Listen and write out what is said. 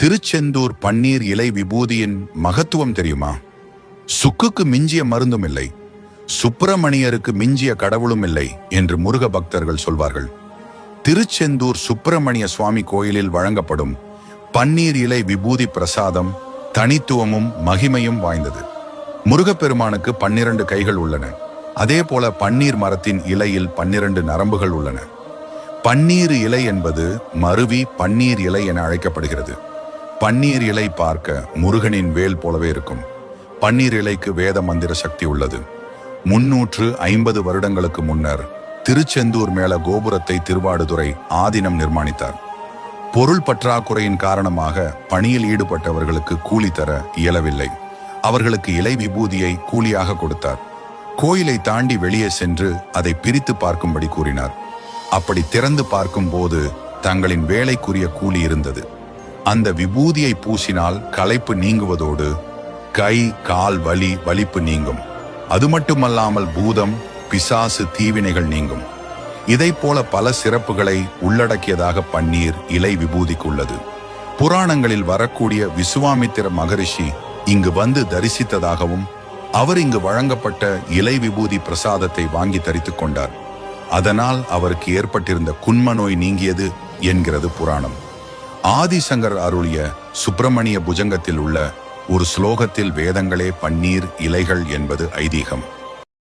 திருச்செந்தூர் பன்னீர் இலை விபூதியின் மகத்துவம் தெரியுமா? சுக்குக்கு மிஞ்சிய மருந்தும் இல்லை, சுப்பிரமணியருக்கு மிஞ்சிய கடவுளும் இல்லை என்று முருக பக்தர்கள் சொல்வார்கள். திருச்செந்தூர் சுப்பிரமணிய சுவாமி கோயிலில் வழங்கப்படும் பன்னீர் இலை விபூதி பிரசாதம் தனித்துவமும் மகிமையும் வாய்ந்தது. முருகப்பெருமானுக்கு 12 கைகள் உள்ளன. அதே போல பன்னீர் மரத்தின் இலையில் 12 நரம்புகள் உள்ளன. பன்னீர் இலை என்பது மருவி பன்னீர் இலை என அழைக்கப்படுகிறது. பன்னீர் இலை பார்க்க முருகனின் வேல் போலவே இருக்கும். பன்னீர் இலைக்கு வேத மந்திர சக்தி உள்ளது. 350 வருடங்களுக்கு முன்னர் திருச்செந்தூர் மேல கோபுரத்தை திருவாடுதுறை ஆதீனம் நிர்மாணித்தார். பொருள் பற்றாக்குறையின் காரணமாக பணியில் ஈடுபட்டவர்களுக்கு கூலி தர இயலவில்லை. அவர்களுக்கு இலை விபூதியை கூலியாக கொடுத்தார். கோயிலை தாண்டி வெளியே சென்று அதை பிரித்து பார்க்கும்படி கூறினார். அப்படி திறந்து பார்க்கும் போது தங்களின் வேலைக்குரிய கூலி இருந்தது. அந்த விபூதியை பூசினால் களைப்பு நீங்குவதோடு கை கால் வலிப்பு நீங்கும். அது மட்டுமல்லாமல் பூதம் பிசாசு தீவினைகள் நீங்கும். இதை போல பல சிறப்புகளை உள்ளடக்கியதாக பன்னீர் இலை விபூதிக்கு உள்ளது. புராணங்களில் வரக்கூடிய விசுவாமித்திர மகரிஷி இங்கு வந்து தரிசித்ததாகவும் அவர் இங்கு வழங்கப்பட்ட இலை விபூதி பிரசாதத்தை வாங்கி தரித்துக் கொண்டார். அதனால் அவருக்கு ஏற்பட்டிருந்த குன்ம நோய் நீங்கியது என்கிறது புராணம். ஆதிசங்கர் அருளிய சுப்பிரமணிய புஜங்கத்தில் உள்ள ஒரு ஸ்லோகத்தில் வேதங்களே பன்னீர் இலைகள் என்பது ஐதீகம்.